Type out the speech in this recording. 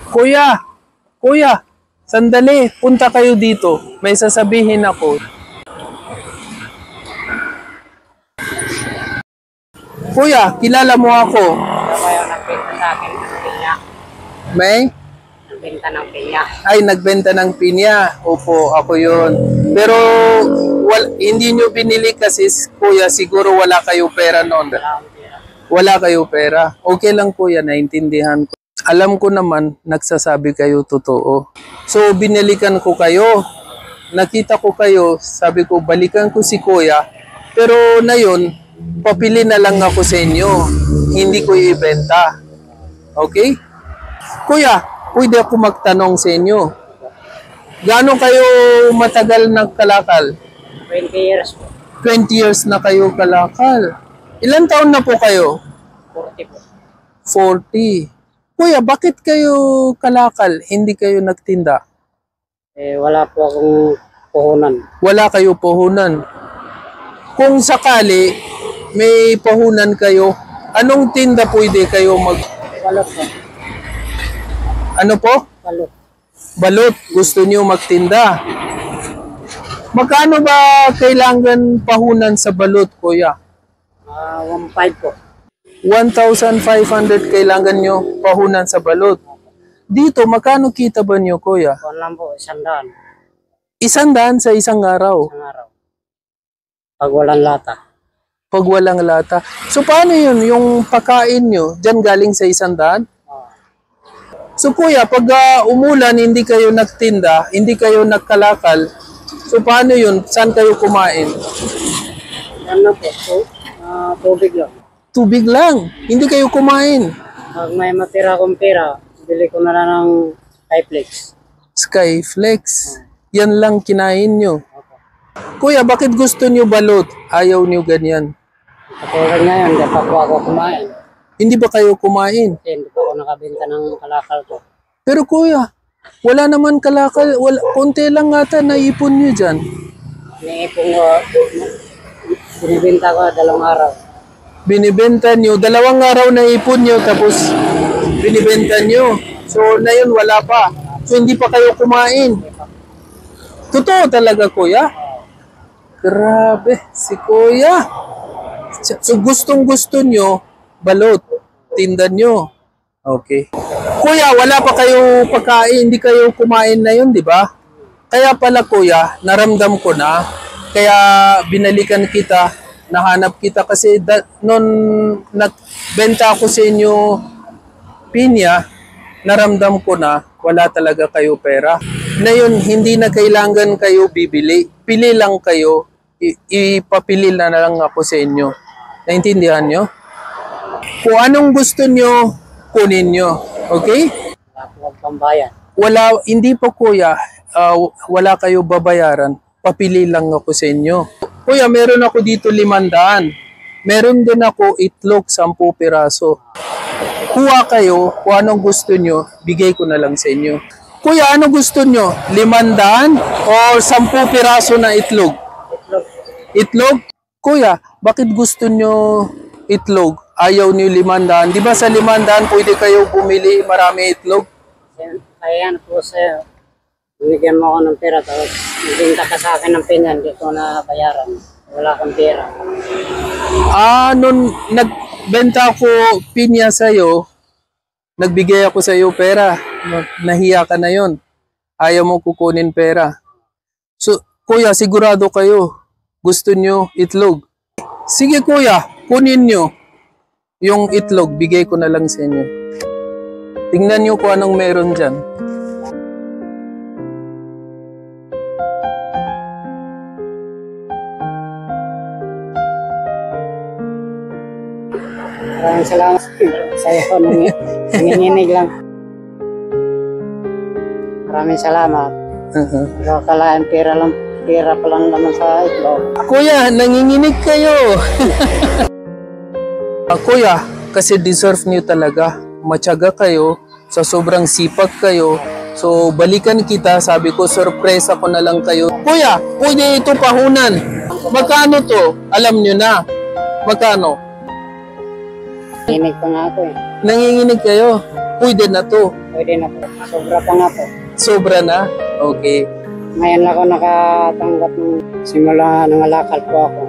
Kuya, kuya, sandali, punta kayo dito. May sasabihin ako. Kuya, kilala mo ako. Kaya nagbenta sa akin ng pinya. May? Nagbenta ng pinya. Ay, nagbenta ng pinya. Opo, ako yun. Pero hindi nyo binili kasi, kuya, siguro wala kayo pera noon. Wala kayo pera. Okay lang, kuya, naintindihan ko. Alam ko naman, nagsasabi kayo totoo. So, binalikan ko kayo. Nakita ko kayo, sabi ko, balikan ko si kuya. Pero na yun, papili na lang ako sa inyo. Hindi ko ibenta. Okay? Kuya, pwede ako magtanong sa inyo. Gaano kayo matagal nagkalakal? 20 years po. 20 years na kayo kalakal. Ilan taon na po kayo? 40 po. 40. Kuya, bakit kayo kalakal? Hindi kayo nagtinda? Wala po akong puhunan. Wala kayo puhunan. Kung sakali, may puhunan kayo, anong tinda pwede kayo Balot po. Ano po? Balot. Balot. Gusto niyo magtinda. Magkano ba kailangan pahunan sa balot, kuya? 1.5 po. 1,500 kailangan nyo pahunan sa balot. Dito, magkano kita ba nyo, kuya? Kuwan lang po, 100. 100 sa isang araw. Isang araw. Pag walang lata. Pag walang lata. So, paano yun? Yung pagkain nyo, dyan galing sa 100? So, kuya, pag umulan, hindi kayo nagtinda, hindi kayo nagkalakal, so, paano yun? Saan kayo kumain? Yan lang po. Tubig lang. Tubig lang. Hindi kayo kumain. Pag may matira akong pera, bili ko na lang ng Skyflex. Skyflex. Yan lang kinain nyo. Kuya, bakit gusto nyo balot? Ayaw nyo ganyan. Katulad ngayon, hindi pa po ako kumain. Hindi ba kayo kumain? Kasi hindi pa ako nakabenta ng kalakal ko. Pero kuya, wala naman kalakal. Konti lang ata naipon nyo dyan. Iniipon ko, binibenta ko 2 araw. Binibenta nyo, 2 araw na ipon nyo, tapos binibenta nyo. So, na yun, wala pa. So, hindi pa kayo kumain. Totoo talaga, kuya? Grabe, si kuya. So, gustong-gusto nyo, balot, tinda nyo. Okay. Kuya, wala pa kayo pagkain, hindi kayo kumain na yun, di ba? Kaya pala, kuya, naramdam ko na, kaya binalikan kita, nahanap kita kasi noon nagbenta ako sa inyo pinya, naramdam ko na wala talaga kayo pera. Na yun, hindi na kailangan kayo bibili. Pili lang kayo, ipapili na lang ako sa inyo. Naintindihan nyo? Kung anong gusto nyo, kunin nyo. Okay? Wala po akong pambayan. Wala, hindi po kuya, wala kayo babayaran. Papili lang ako sa inyo. Kuya, meron ako dito 500. Meron din ako itlog, 10 piraso. Kuha kayo, kung anong gusto nyo, bigay ko na lang sa inyo. Kuya, ano gusto nyo? 500 o 10 piraso na itlog? Itlog. Itlog? Kuya, bakit gusto nyo itlog? Ayaw nyo 500. Di ba sa 500 pwede kayo bumili marami itlog? Kaya yan po sa'yo. Binigyan mo ako ng pera, tapos ibinta ka sa akin ng pinya, hindi ko na bayaran. Wala akong pera. Nung nagbenta ko pinya sa'yo, nagbigay ako sa'yo pera. Nahiya ka na yon. Ayaw mo kukunin pera. So, kuya, sigurado kayo. Gusto nyo itlog. Sige kuya, kunin nyo. Yung itlog, bigay ko na lang sa inyo. Tingnan nyo kung anong meron dyan. Maraming salamat sa'yo. Nanginginig lang. Maraming salamat. Kakalaan pera pa lang naman sa itlog. Kuya, nanginginig kayo. Kuya, kasi deserve niyo talaga. Matyaga kayo, sa sobrang sipag kayo. So, balikan kita. Sabi ko, surprise ako na lang kayo. Kuya, pwede ito pahunan. Magkano to? Alam niyo na. Magkano? Nanginginig pa nga ako eh. Nanginginig kayo. pwede na to. Pwede na po. Sobra pa nga po. Sobra na? Okay. Ngayon lang ako nakatanggap ng simula nangalakal po ako.